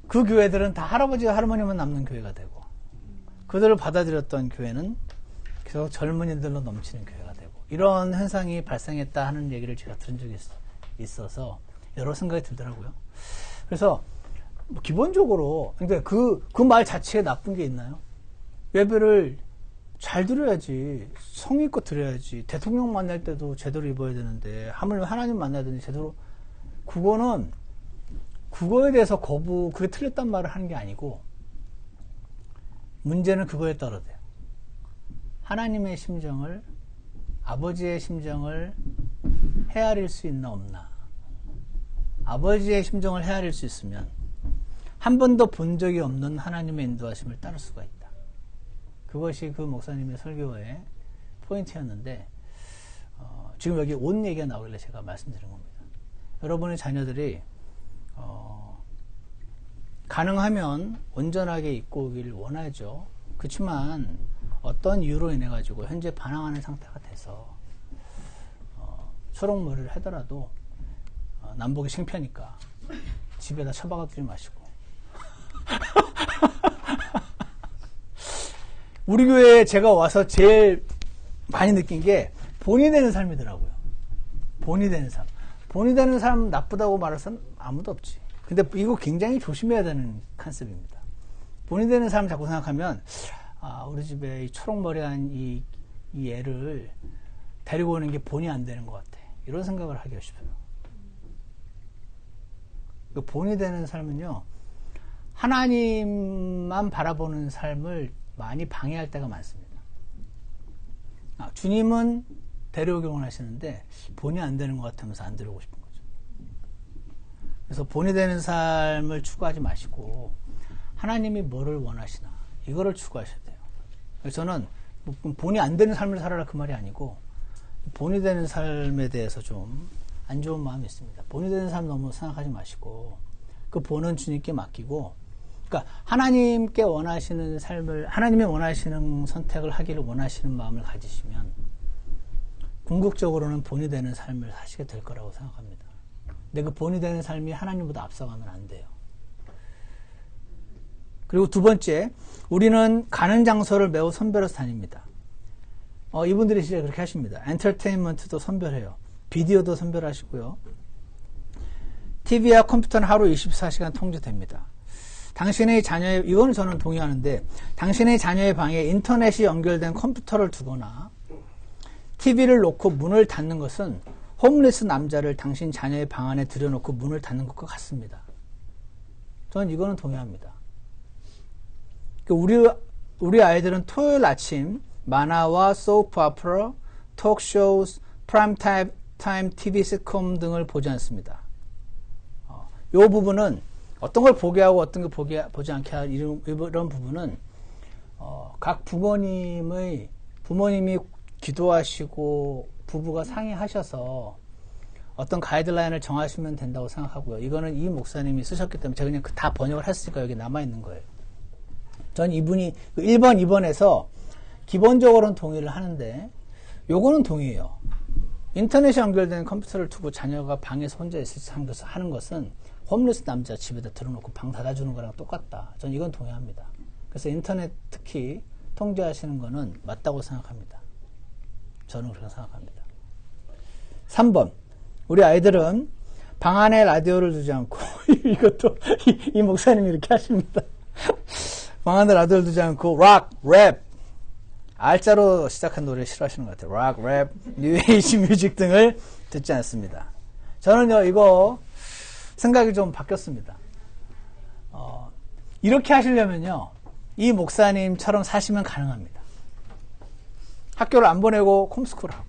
그 교회들은 다 할아버지와 할머니만 남는 교회가 되고 그들을 받아들였던 교회는 계속 젊은이들로 넘치는 교회가 되고 이런 현상이 발생했다 하는 얘기를 제가 들은 적이 있어서 여러 생각이 들더라고요. 그래서 기본적으로 근데 그 말 자체에 나쁜 게 있나요? 예배를 잘 드려야지. 성의껏 드려야지. 대통령 만날 때도 제대로 입어야 되는데 하물며 하나님 만나야 되는데 제대로. 그거에 대해서 그게 틀렸단 말을 하는 게 아니고 문제는 그거에 떨어져요. 하나님의 심정을, 아버지의 심정을 헤아릴 수 있나 없나. 아버지의 심정을 헤아릴 수 있으면 한 번도 본 적이 없는 하나님의 인도하심을 따를 수가 있다. 그것이 그 목사님의 설교의 포인트였는데 지금 여기 옷 얘기가 나오길래 제가 말씀드린 겁니다. 여러분의 자녀들이 가능하면 온전하게 입고 오길 원하죠. 그렇지만 어떤 이유로 인해 가지고 현재 반항하는 상태가 돼서 초록머리를 하더라도 남보기 창피하니까 집에다 처박아 두지 마시고 우리 교회에 제가 와서 제일 많이 느낀 게 본이 되는 삶이더라고요. 본이 되는 삶. 본이 되는 삶 나쁘다고 말할 사람 아무도 없지. 근데 이거 굉장히 조심해야 되는 컨셉입니다. 본이 되는 삶 자꾸 생각하면, 우리 집에 이 초록머리한 이 애를 데리고 오는 게 본이 안 되는 것 같아. 이런 생각을 하기가 싶어요. 그 본이 되는 삶은요, 하나님만 바라보는 삶을 많이 방해할 때가 많습니다. 주님은 데려오길 원하시는데 본이 안 되는 것 같으면서 안 데려오고 싶은 거죠. 그래서 본이 되는 삶을 추구하지 마시고 하나님이 뭐를 원하시나 이거를 추구하셔야 돼요. 그래서 저는 본이 안 되는 삶을 살아라 그 말이 아니고 본이 되는 삶에 대해서 좀 안 좋은 마음이 있습니다. 본이 되는 삶 너무 생각하지 마시고 그 본은 주님께 맡기고, 그러니까 하나님께 원하시는 삶을, 하나님이 원하시는 선택을 하기를 원하시는 마음을 가지시면 궁극적으로는 본이 되는 삶을 사시게 될 거라고 생각합니다. 근데 그 본이 되는 삶이 하나님보다 앞서가면 안 돼요. 그리고 두 번째, 우리는 가는 장소를 매우 선별해서 다닙니다. 이분들이 진짜 그렇게 하십니다. 엔터테인먼트도 선별해요. 비디오도 선별하시고요. TV와 컴퓨터는 하루 24시간 통제됩니다. 당신의 자녀의, 이거는 저는 동의하는데, 당신의 자녀의 방에 인터넷이 연결된 컴퓨터를 두거나 TV를 놓고 문을 닫는 것은 홈리스 남자를 당신 자녀의 방 안에 들여놓고 문을 닫는 것과 같습니다. 저는 이거는 동의합니다. 우리 아이들은 토요일 아침 만화와 소프 오페라, 톡쇼, 프라임 타임 TV 시트콤 등을 보지 않습니다. 이 부분은 어떤 걸 보게 하고 어떤 걸 보지 않게 할 이런 부분은 각 부모님이 기도하시고 부부가 상의하셔서 어떤 가이드라인을 정하시면 된다고 생각하고요. 이거는 이 목사님이 쓰셨기 때문에 제가 그냥 다 번역을 했으니까 여기 남아있는 거예요. 전 이분이 1번, 2번에서 기본적으로는 동의를 하는데 요거는 동의해요. 인터넷이 연결된 컴퓨터를 두고 자녀가 방에서 혼자 있을 때 하는 것은 홈리스 남자 집에다 들어놓고 방 닫아주는 거랑 똑같다. 전 이건 동의합니다. 그래서 인터넷 특히 통제하시는 거는 맞다고 생각합니다. 저는 그렇게 생각합니다. 3번. 우리 아이들은 방 안에 라디오를 두지 않고 이것도 이 목사님이 이렇게 하십니다. 방 안에 라디오를 두지 않고 락, 랩, R자로 시작한 노래 싫어하시는 것 같아요. 락, 랩, 뉴에이지 뮤직 등을 듣지 않습니다. 저는요, 이거 생각이 좀 바뀌었습니다. 이렇게 하시려면요, 이 목사님처럼 사시면 가능합니다. 학교를 안 보내고 홈스쿨을 하고,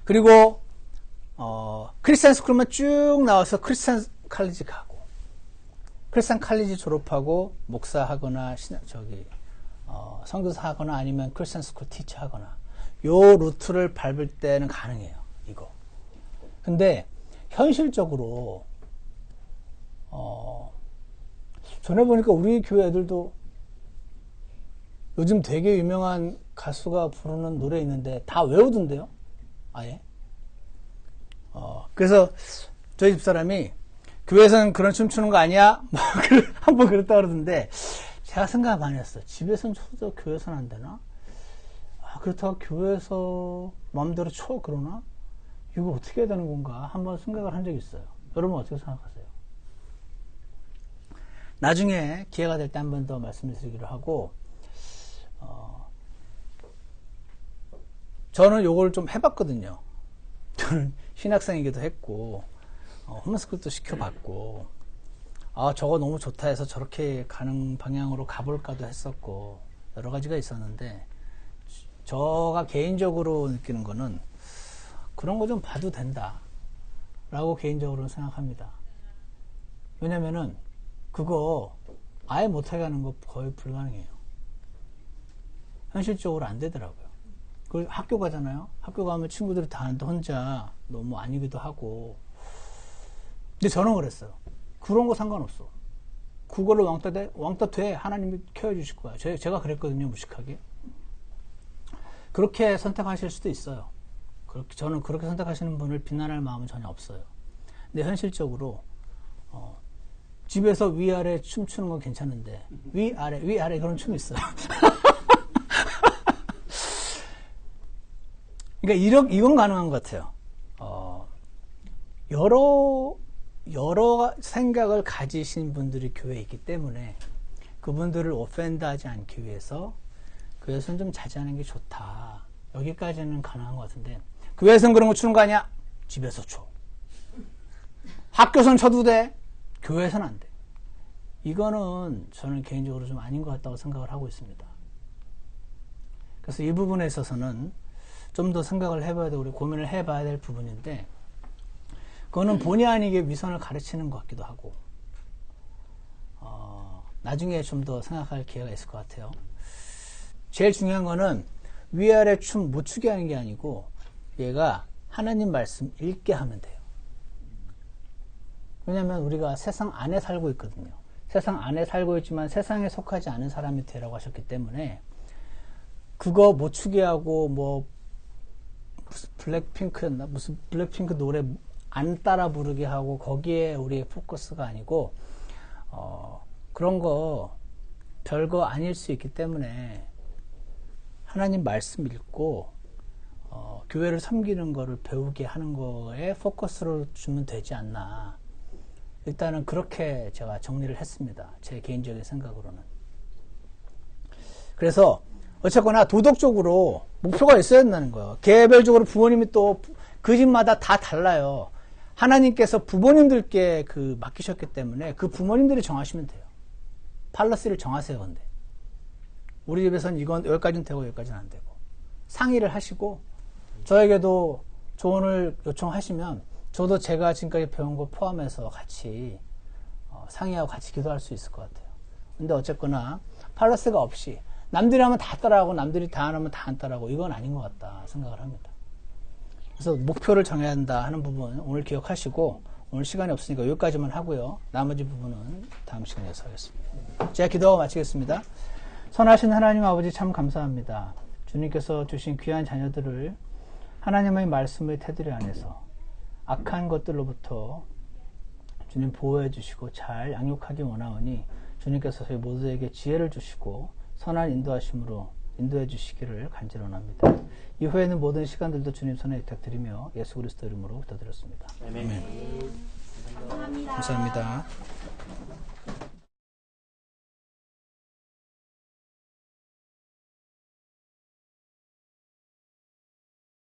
그리고 크리스찬 스쿨만 쭉 나와서 크리스찬 칼리지 가고, 크리스찬 칼리지 졸업하고 목사하거나 선교사 하거나 아니면 크리스찬 스쿨 티처 하거나 요 루트를 밟을 때는 가능해요. 이거. 근데 현실적으로 전에 보니까 우리 교회 애들도 요즘 되게 유명한 가수가 부르는 노래 있는데 다 외우던데요. 아예. 그래서 저희 집사람이 교회에서는 그런 춤추는 거 아니야? 한번 그랬다 그러던데 제가 생각 많이 했어요. 집에서는 춰도 교회에서는 안 되나? 그렇다고 교회에서 마음대로 춰 그러나? 이거 어떻게 해야 되는 건가? 한번 생각을 한 적이 있어요. 여러분 어떻게 생각하세요? 나중에 기회가 될 때 한 번 더 말씀을 드리기로 하고 저는 요걸 좀 해봤거든요. 저는 신학생이기도 했고 홈스쿨도 시켜봤고 저거 너무 좋다 해서 저렇게 가는 방향으로 가볼까도 했었고 여러 가지가 있었는데 저가 개인적으로 느끼는 거는 그런 거 좀 봐도 된다 라고 개인적으로 생각합니다. 왜냐면은 그거 아예 못하게 하는 거 거의 불가능해요. 현실적으로 안 되더라고요. 그리고 학교 가잖아요. 학교 가면 친구들이 다 하는데 혼자 너무 아니기도 하고. 근데 저는 그랬어요. 그런 거 상관없어. 그걸로 왕따 돼. 하나님이 켜주실 거야. 제가 그랬거든요. 무식하게. 그렇게 선택하실 수도 있어요. 저는 그렇게 선택하시는 분을 비난할 마음은 전혀 없어요. 근데 현실적으로 집에서 위아래 춤추는 건 괜찮은데 위아래 그런 춤이 있어요. 그러니까 이건 가능한 것 같아요. 여러 생각을 가지신 분들이 교회에 있기 때문에 그분들을 오펜드하지 않기 위해서 교회에서는 좀 자제하는 게 좋다. 여기까지는 가능한 것 같은데 교회에서는 그런 거 추는 거 아니야? 집에서 쳐. 학교에서는 쳐도 돼. 교회에서는 안 돼. 이거는 저는 개인적으로 좀 아닌 것 같다고 생각을 하고 있습니다. 그래서 이 부분에 있어서는 좀 더 생각을 해봐야 되고 우리 고민을 해봐야 될 부분인데 그거는 본의 아니게 위선을 가르치는 것 같기도 하고 나중에 좀 더 생각할 기회가 있을 것 같아요. 제일 중요한 거는 위아래 춤 못 추게 하는 게 아니고 얘가 하나님 말씀 읽게 하면 돼요. 왜냐하면 우리가 세상 안에 살고 있거든요. 세상 안에 살고 있지만 세상에 속하지 않은 사람이 되라고 하셨기 때문에 그거 못 추게 하고 뭐 무슨 블랙핑크였나? 무슨 블랙핑크 노래 안 따라 부르게 하고 거기에 우리의 포커스가 아니고 그런 거 별거 아닐 수 있기 때문에 하나님 말씀 읽고 교회를 섬기는 거를 배우게 하는 거에 포커스를 주면 되지 않나. 일단은 그렇게 제가 정리를 했습니다. 제 개인적인 생각으로는. 그래서 어쨌거나 도덕적으로 목표가 있어야 된다는 거예요. 개별적으로 부모님이 또 그 집마다 다 달라요. 하나님께서 부모님들께 맡기셨기 때문에 그 부모님들이 정하시면 돼요. 팔러스를 정하세요. 근데 우리 집에서는 이건 여기까지는 되고 여기까지는 안 되고 상의를 하시고 저에게도 조언을 요청하시면 저도 제가 지금까지 배운 거 포함해서 같이 상의하고 같이 기도할 수 있을 것 같아요. 근데 어쨌거나 팔러스가 없이 남들이 하면 다 따라하고 남들이 다 안 하면 다 안 따라하고 이건 아닌 것 같다 생각을 합니다. 그래서 목표를 정해야 한다 하는 부분 오늘 기억하시고 오늘 시간이 없으니까 여기까지만 하고요. 나머지 부분은 다음 시간에서 하겠습니다. 제가 기도하고 마치겠습니다. 선하신 하나님 아버지 참 감사합니다. 주님께서 주신 귀한 자녀들을 하나님의 말씀의 테두리 안에서 악한 것들로부터 주님 보호해 주시고 잘 양육하기 원하오니 주님께서 저희 모두에게 지혜를 주시고 선한 인도하심으로 인도해 주시기를 간절히 원합니다. 이후에는 모든 시간들도 주님 손에 부탁드리며 예수 그리스도 이름으로 부탁드렸습니다. 아멘. 감사합니다.